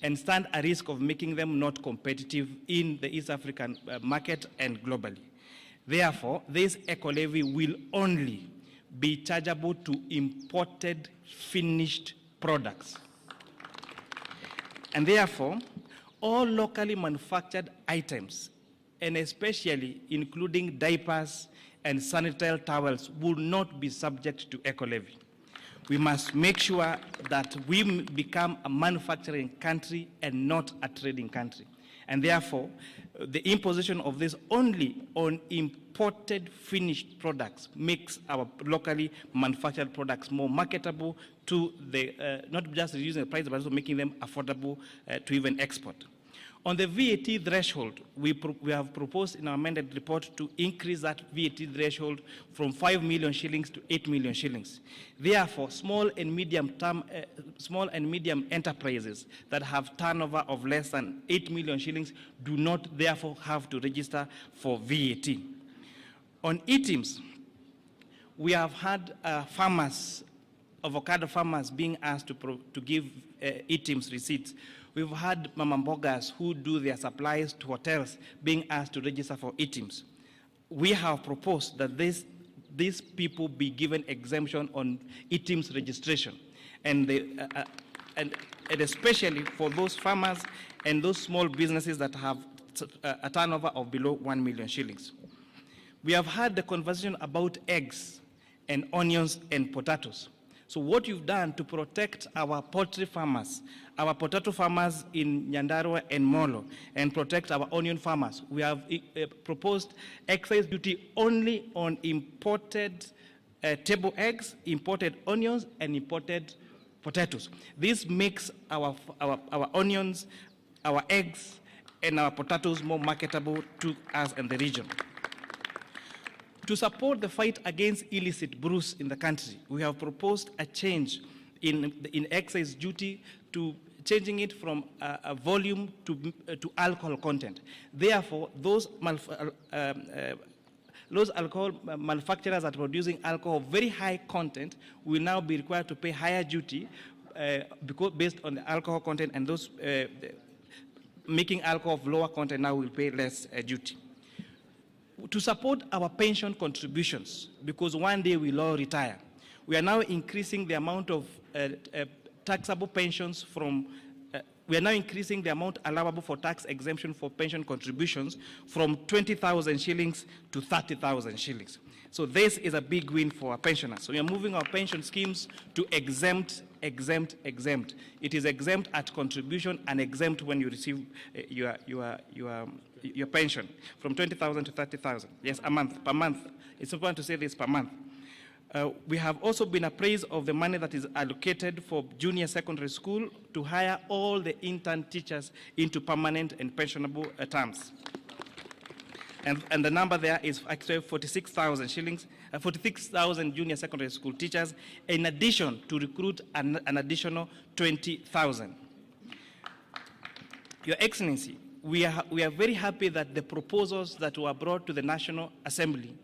and stand a risk of making them not competitive in the East African market and globally. Therefore, this eco-levy will only be chargeable to imported finished products. And therefore, all locally manufactured items, and especially including diapers and sanitary towels, will not be subject to eco-levy. We must make sure that we become a manufacturing country and not a trading country. And therefore, the imposition of this only on imported finished products makes our locally manufactured products more marketable to the, not just reducing the price, but also making them affordable to even export. On the VAT threshold, we have proposed in our amended report to increase that VAT threshold from 5 million shillings to 8 million shillings. Therefore, small and medium enterprises that have turnover of less than 8 million shillings do not therefore have to register for VAT. On items, we have had farmers, avocado farmers, being asked to give items receipts. We've had mama mbogas who do their supplies to hotels being asked to register for items. We have proposed that these people be given exemption on items registration, and especially for those farmers and those small businesses that have a turnover of below 1 million shillings. We have had the conversation about eggs and onions and potatoes. So what you've done to protect our poultry farmers, our potato farmers in Nyandarua and Molo, and protect our onion farmers, we have proposed excise duty only on imported table eggs, imported onions, and imported potatoes. This makes our onions, our eggs, and our potatoes more marketable to us and the region. To support the fight against illicit brews in the country, we have proposed a change in excise duty to changing it from a volume to alcohol content. Therefore, those alcohol manufacturers that are producing alcohol of very high content will now be required to pay higher duty because based on the alcohol content, and those making alcohol of lower content now will pay less duty. To support our pension contributions, because one day we'll all retire, we are now increasing the amount of taxable pensions from, we are now increasing the amount allowable for tax exemption for pension contributions from 20,000 shillings to 30,000 shillings. So this is a big win for our pensioners. So we are moving our pension schemes to exempt. It is exempt at contribution and exempt when you receive your pension from 20,000 to 30,000. Yes, per month. It's important to say this, per month. We have also been appraised of the money that is allocated for junior secondary school to hire all the intern teachers into permanent and pensionable terms. And the number there is actually 46,000 shillings, 46,000 junior secondary school teachers, in addition to recruit an additional 20,000. Your Excellency, we are very happy that the proposals that were brought to the National Assembly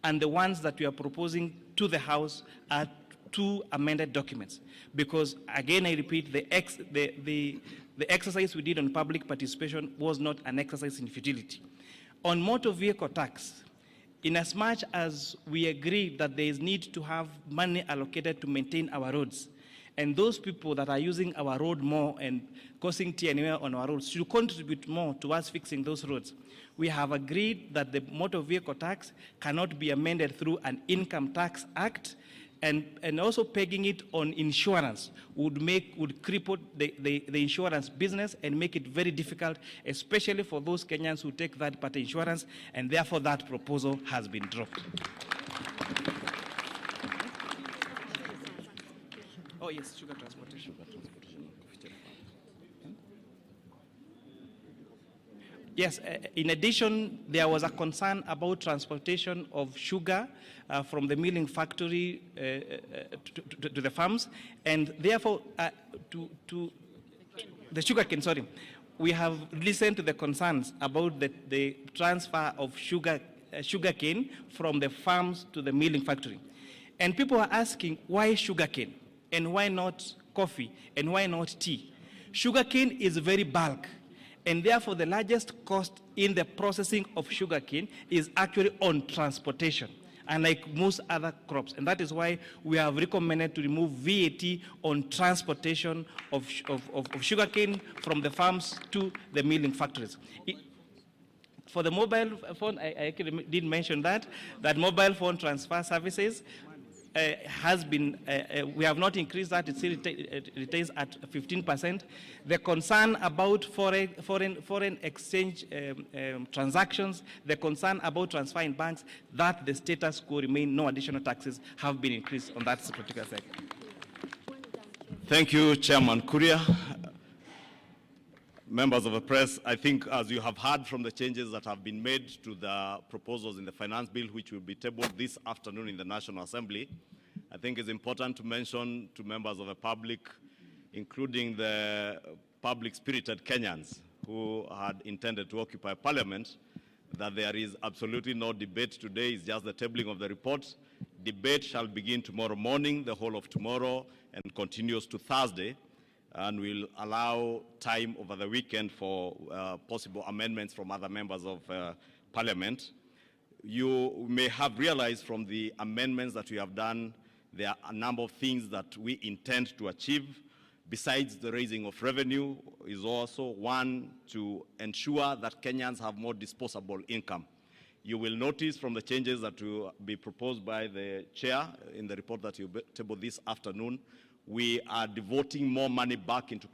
and the ones that we are proposing to the House are two amended documents. Because, again, I repeat, the exercise we did on public participation was not an exercise in futility. On motor vehicle tax, inasmuch as we agree that there is need to have money allocated to maintain our roads, and those people that are using our road more and causing TNA on our roads should contribute more towards fixing those roads, we have agreed that the motor vehicle tax cannot be amended through an income tax act, and also pegging it on insurance would cripple the insurance business and make it very difficult, especially for those Kenyans who take third-party insurance, and therefore that proposal has been dropped. Oh yes, sugar transportation. Yes, in addition, there was a concern about transportation of sugar from the milling factory to the farms, and therefore to the sugar cane, sorry. We have listened to the concerns about the transfer of sugar cane from the farms to the milling factory. And people are asking, why sugar cane? And why not coffee? And why not tea? Sugarcane is very bulk, and therefore the largest cost in the processing of sugarcane is actually on transportation, unlike most other crops. And that is why we have recommended to remove VAT on transportation of sugarcane from the farms to the milling factories. For the mobile phone, I actually did mention that mobile phone transfer services has been, we have not increased that, it still retains at 15%. The concern about foreign exchange transactions, the concern about transfer in banks, that the status quo remain, no additional taxes have been increased on that particular sector. Thank you, Chairman Kuria. Members of the press, I think as you have heard from the changes that have been made to the proposals in the finance bill, which will be tabled this afternoon in the National Assembly, I think it's important to mention to members of the public, including the public-spirited Kenyans who had intended to occupy Parliament, that there is absolutely no debate today. It's just the tabling of the report. Debate shall begin tomorrow morning, the whole of tomorrow, and continues to Thursday, and will allow time over the weekend for possible amendments from other members of Parliament. You may have realized from the amendments that we have done, there are a number of things that we intend to achieve. Besides the raising of revenue, is also one to ensure that Kenyans have more disposable income. You will notice from the changes that will be proposed by the chair in the report that you table this afternoon, we are devoting more money back into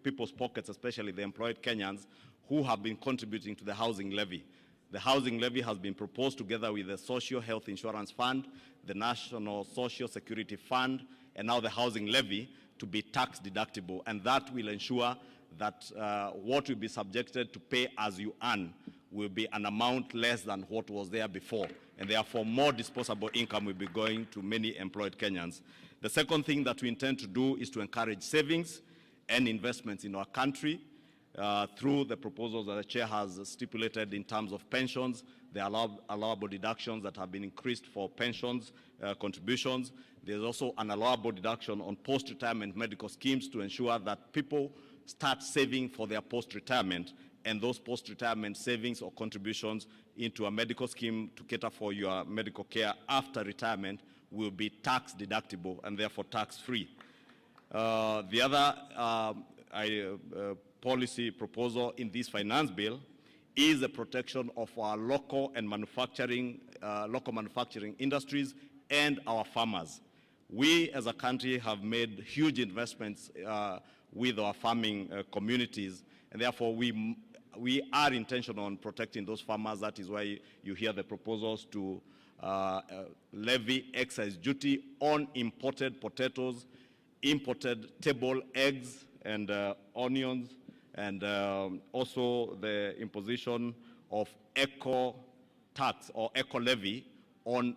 people's pockets, especially the employed Kenyans who have been contributing to the housing levy. The housing levy has been proposed together with the Social Health Insurance Fund, the National Social Security Fund, and now the housing levy to be tax deductible. And that will ensure that what will be subjected to pay as you earn will be an amount less than what was there before. And therefore, more disposable income will be going to many employed Kenyans. The second thing that we intend to do is to encourage savings and investments in our country through the proposals that the chair has stipulated in terms of pensions, the allowable deductions that have been increased for pensions contributions. There's also an allowable deduction on post-retirement medical schemes to ensure that people start saving for their post-retirement, and those post-retirement savings or contributions into a medical scheme to cater for your medical care after retirement will be tax deductible and therefore tax-free. The other policy proposal in this finance bill is the protection of our local manufacturing industries and our farmers. We as a country have made huge investments with our farming communities, and therefore we are intentional on protecting those farmers. That is why you hear the proposals to levy excise duty on imported potatoes, imported table eggs and onions, and also the imposition of eco tax or eco levy on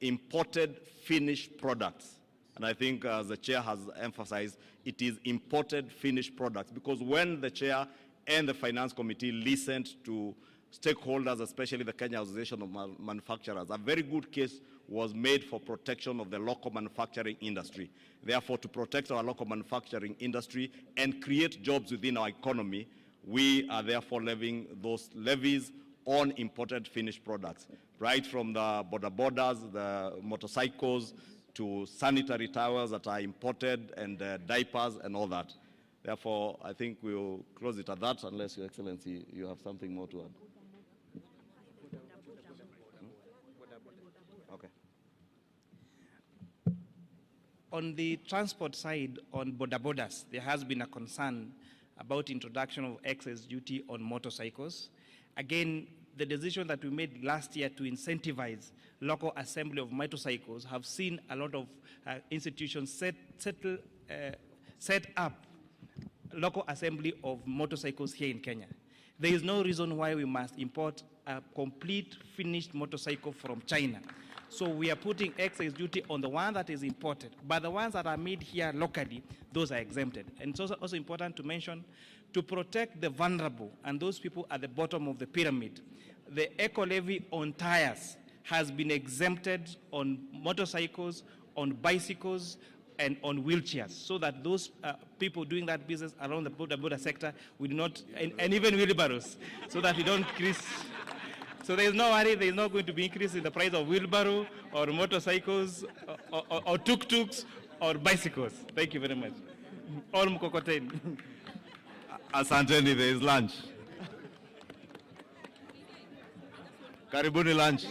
imported finished products. And I think as the chair has emphasized, it is imported finished products, because when the chair and the finance committee listened to stakeholders, especially the Kenya Association of Manufacturers, a very good case was made for protection of the local manufacturing industry. Therefore, to protect our local manufacturing industry and create jobs within our economy, we are therefore levying those levies on imported finished products, right from the borders, the motorcycles, to sanitary towels that are imported, and diapers and all that. Therefore, I think we'll close it at that, unless, Your Excellency, you have something more to add. Okay. On the transport side, on borders, there has been a concern about introduction of excess duty on motorcycles. Again, the decision that we made last year to incentivize local assembly of motorcycles have seen a lot of institutions set up local assembly of motorcycles here in Kenya. There is no reason why we must import a complete finished motorcycle from China. So we are putting excise duty on the one that is imported, but the ones that are made here locally, those are exempted. And it's also important to mention, to protect the vulnerable and those people at the bottom of the pyramid, the eco levy on tires has been exempted on motorcycles, on bicycles, and on wheelchairs, so that those people doing that business around the border sector will not, and even wheelbarrows, so that we don't increase. So there is no worry, there is not going to be increase in the price of wheelbarrow or motorcycles or tuk-tuks or bicycles. Thank you very much. All mkokoteni. Asanteni, there is lunch. Karibuni lunch.